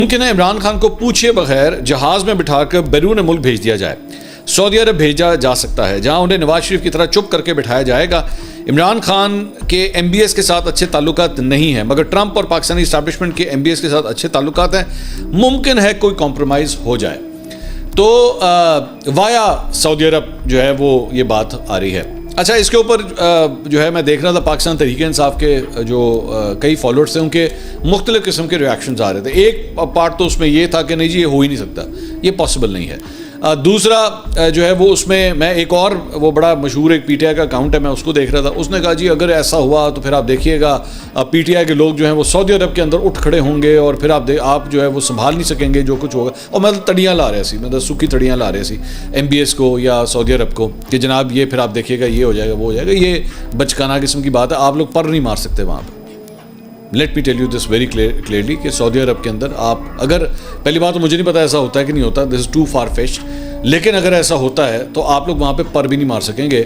ممکن ہے عمران خان کو پوچھے بغیر جہاز میں بٹھا کر بیرون ملک بھیج دیا جائے. سعودی عرب بھیجا جا سکتا ہے جہاں انہیں نواز شریف کی طرح چپ کر کے بٹھایا جائے گا. عمران خان کے ایم بی ایس کے ساتھ اچھے تعلقات نہیں ہیں مگر ٹرمپ اور پاکستانی اسٹیبلشمنٹ کے ایم بی ایس کے ساتھ اچھے تعلقات ہیں. ممکن ہے کوئی کمپرومائز ہو جائے. تو وایا سعودی عرب جو ہے وہ یہ بات آ رہی ہے. اچھا, اس کے اوپر جو ہے میں دیکھ رہا تھا پاکستان تحریک انصاف کے جو کئی فالوورز تھے ان کے مختلف قسم کے ریاکشنز آ رہے تھے. ایک پارٹ تو اس میں یہ تھا کہ نہیں جی یہ ہو ہی نہیں سکتا, یہ پاسبل نہیں ہے. دوسرا جو ہے وہ اس میں ایک اور وہ بڑا مشہور ایک پی ٹی آئی کا اکاؤنٹ ہے, میں اس کو دیکھ رہا تھا. اس نے کہا جی اگر ایسا ہوا تو پھر آپ دیکھیے گا پی ٹی آئی کے لوگ جو ہیں وہ سعودی عرب کے اندر اٹھ کھڑے ہوں گے اور پھر آپ جو ہے وہ سنبھال نہیں سکیں گے جو کچھ ہوگا. اور میں تڑیاں لا رہے سی, میں سوکھی تڑیاں لا رہے سی ایم بی ایس کو یا سعودی عرب کو کہ جناب یہ پھر آپ دیکھیے گا یہ ہو جائے گا وہ ہو جائے گا. یہ بچکانہ قسم کی بات ہے, آپ لوگ پر نہیں مار سکتے وہاں پہ. Let me tell you this very clearly کہ سعودی عرب کے اندر آپ اگر, پہلی بات تو مجھے نہیں پتا ایسا ہوتا ہے کہ نہیں ہوتا, دس از ٹو فار فیچڈ, لیکن اگر ایسا ہوتا ہے تو آپ لوگ وہاں پہ پر بھی نہیں مار سکیں گے.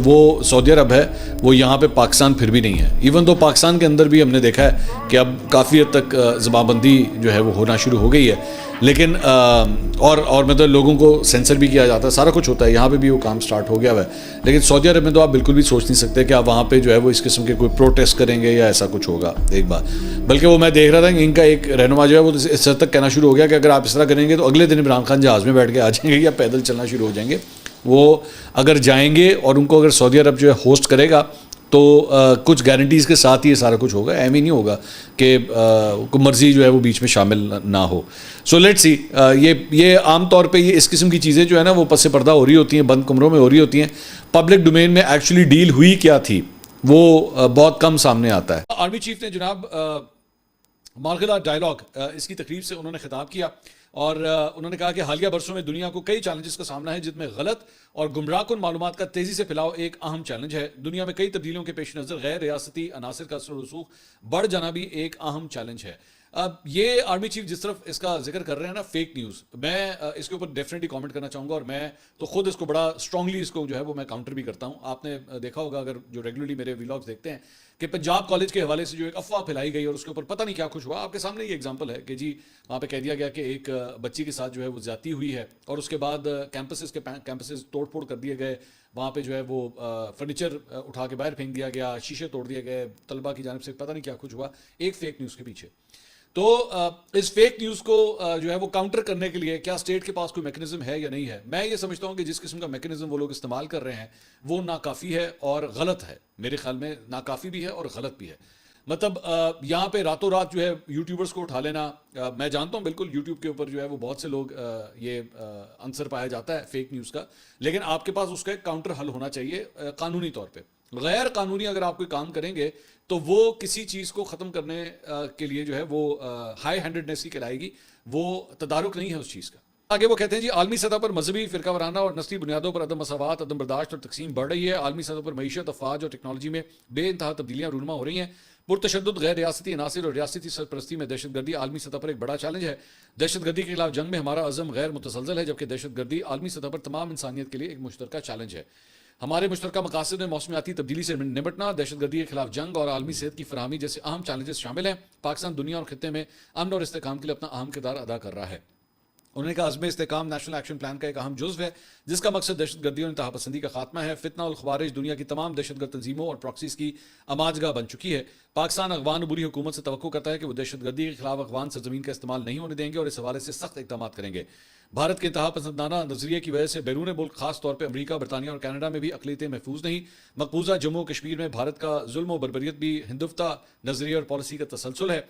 وہ سعودی عرب ہے, وہ یہاں پہ پاکستان پھر بھی نہیں ہے. ایون تو پاکستان کے اندر بھی ہم نے دیکھا ہے کہ اب کافی حد تک زبان بندی جو ہے وہ ہونا شروع ہو گئی ہے, لیکن اور مطلب لوگوں کو سینسر بھی کیا جاتا ہے, سارا کچھ ہوتا ہے. یہاں پہ بھی وہ کام سٹارٹ ہو گیا ہے, لیکن سعودی عرب میں تو آپ بالکل بھی سوچ نہیں سکتے کہ آپ وہاں پہ جو ہے وہ اس قسم کے کوئی پروٹیسٹ کریں گے یا ایسا کچھ ہوگا ایک بار. بلکہ وہ میں دیکھ رہا تھا کہ ان کا ایک رہنما جو ہے وہ اس حد تک کہنا شروع ہو گیا کہ اگر آپ اس طرح کریں گے تو اگلے دن عمران خان جہاز میں بیٹھ کے آ جائیں گے یا پیدل چلنا شروع ہو جائیں گے. وہ اگر جائیں گے اور ان کو اگر سعودی عرب جو ہے ہوسٹ کرے گا تو کچھ گارنٹیز کے ساتھ ہی یہ سارا کچھ ہوگا. ایم ہی نہیں ہوگا کہ مرضی جو ہے وہ بیچ میں شامل نہ ہو. سو لیٹ سی, یہ عام طور پہ یہ اس قسم کی چیزیں جو ہے نا وہ پس پردہ ہو رہی ہوتی ہیں, بند کمروں میں ہو رہی ہوتی ہیں. پبلک ڈومین میں ایکچولی ڈیل ہوئی کیا تھی وہ بہت کم سامنے آتا ہے. آرمی چیف نے جناب مارغلا ڈائلاگ اس کی تقریب سے انہوں نے خطاب کیا اور انہوں نے کہا کہ حالیہ برسوں میں دنیا کو کئی چیلنجز کا سامنا ہے جن میں غلط اور گمراہ کن معلومات کا تیزی سے پھیلاؤ ایک اہم چیلنج ہے. دنیا میں کئی تبدیلیوں کے پیش نظر غیر ریاستی عناصر کا اثر و رسوخ بڑھ جانا بھی ایک اہم چیلنج ہے. اب یہ آرمی چیف جس طرف اس کا ذکر کر رہے ہیں نا فیک نیوز, میں اس کے اوپر ڈیفینیٹلی کامنٹ کرنا چاہوں گا اور میں تو خود اس کو بڑا اسٹرانگلی اس کو جو ہے وہ میں کاؤنٹر بھی کرتا ہوں. آپ نے دیکھا ہوگا اگر جو ریگولرلی میرے ویلاگز دیکھتے ہیں کہ پنجاب کالج کے حوالے سے جو ایک افواہ پھیلائی گئی اور اس کے اوپر پتہ نہیں کیا کچھ ہوا. آپ کے سامنے یہ ایگزامپل ہے کہ جی وہاں پہ کہہ دیا گیا کہ ایک بچی کے ساتھ جو ہے وہ زیادتی ہوئی ہے اور اس کے بعد کیمپسز توڑ پھوڑ کر دیے گئے. وہاں پہ جو ہے وہ فرنیچر اٹھا کے باہر پھینک دیا گیا, شیشے توڑ دیے گئے طلبہ کی جانب سے, پتہ نہیں کیا کچھ ہوا ایک فیک نیوز کے پیچھے. تو اس فیک نیوز کو جو ہے وہ کاؤنٹر کرنے کے لیے کیا اسٹیٹ کے پاس کوئی میکنزم ہے یا نہیں ہے؟ میں یہ سمجھتا ہوں کہ جس قسم کا میکنزم وہ لوگ استعمال کر رہے ہیں وہ ناکافی ہے اور غلط ہے. میرے خیال میں ناکافی بھی ہے اور غلط بھی ہے. مطلب یہاں پہ راتوں رات جو ہے یوٹیوبرز کو اٹھا لینا, میں جانتا ہوں بالکل یوٹیوب کے اوپر جو ہے وہ بہت سے لوگ یہ عنصر پایا جاتا ہے فیک نیوز کا, لیکن آپ کے پاس اس کا ایک کاؤنٹر حل ہونا چاہیے قانونی طور پہ. غیر قانونی اگر آپ کوئی کام کریں گے تو وہ کسی چیز کو ختم کرنے کے لیے جو ہے وہ ہائی ہینڈڈنیس ہی کہلائے گی, وہ تدارک نہیں ہے اس چیز کا. آگے وہ کہتے ہیں جی عالمی سطح پر مذہبی فرقہ وارانہ اور نسلی بنیادوں پر عدم مساوات, عدم برداشت اور تقسیم بڑھ رہی ہے. عالمی سطح پر معیشت, افواج اور ٹیکنالوجی میں بے انتہا تبدیلیاں رونما ہو رہی ہیں. پرتشدد غیر ریاستی عناصر اور ریاستی سرپرستی میں دہشت گردی عالمی سطح پر ایک بڑا چیلنج ہے. دہشت گردی کے خلاف جنگ میں ہمارا عزم غیر متزلزل ہے, جبکہ دہشت گردی عالمی سطح پر تمام انسانیت کے لیے ایک مشترکہ چیلنج ہے. ہمارے مشترکہ مقاصد میں موسمیاتی تبدیلی سے نمٹنا, دہشت گردی کے خلاف جنگ اور عالمی صحت کی فراہمی جیسے اہم چیلنجز شامل ہیں. پاکستان دنیا اور خطے میں امن اور استحکام کے لیے اپنا اہم کردار ادا کر رہا ہے. انہوں نے کہا عزم استحکام نیشنل ایکشن پلان کا ایک اہم جزو ہے جس کا مقصد دہشت گردی اور انتہا پسندی کا خاتمہ ہے. فتنہ الخوارج دنیا کی تمام دہشت گرد تنظیموں اور پراکسیز کی اماجگاہ بن چکی ہے. پاکستان افغان عبوری حکومت سے توقع کرتا ہے کہ وہ دہشت گردی کے خلاف افغان سرزمین کا استعمال نہیں ہونے دیں گے اور اس حوالے سے سخت اقدامات کریں گے. بھارت کے انتہا پسندانہ نظریے کی وجہ سے بیرون ملک خاص طور پہ امریکہ, برطانیہ اور کینیڈا میں بھی اقلیتیں محفوظ نہیں. مقبوضہ جموں و کشمیر میں بھارت کا ظلم و بربریت بھی ہندوتوا نظریے اور پالیسی کا تسلسل ہے.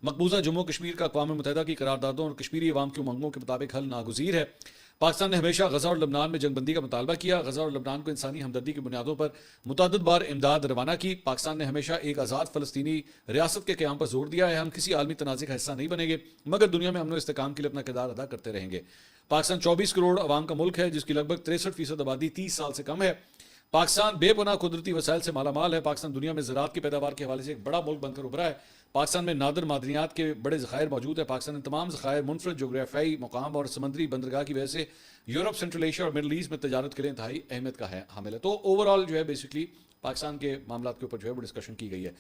مقبوضہ جموں و کشمیر کا اقوام متحدہ کی قراردادوں اور کشمیری عوام کی امنگوں کے مطابق حل ناگزیر ہے. پاکستان نے ہمیشہ غزہ اور لبنان میں جنگ بندی کا مطالبہ کیا. غزہ اور لبنان کو انسانی ہمدردی کی بنیادوں پر متعدد بار امداد روانہ کی. پاکستان نے ہمیشہ ایک آزاد فلسطینی ریاست کے قیام پر زور دیا ہے. ہم کسی عالمی تنازع کا حصہ نہیں بنیں گے مگر دنیا میں امن و استحکام کے لیے اپنا کردار ادا کرتے رہیں گے. پاکستان 24 کروڑ عوام کا ملک ہے جس کی لگ بھگ 63% آبادی 30 سال سے کم ہے. پاکستان بے پناہ قدرتی وسائل سے مالا مال ہے. پاکستان دنیا میں زراعت کی پیداوار کے حوالے سے ایک بڑا ملک بن کر ابھرا ہے. پاکستان میں نادر معدنیات کے بڑے ذخائر موجود ہیں. پاکستان نے تمام ذخائر منفرد جغرافیائی مقام اور سمندری بندرگاہ کی وجہ سے یورپ, سینٹرل ایشیا اور مڈل ایسٹ میں تجارت کے لیے انتہائی اہمیت کا حامل ہے. تو اوور آل جو ہے بیسکلی پاکستان کے معاملات کے اوپر جو ہے وہ ڈسکشن کی گئی ہے.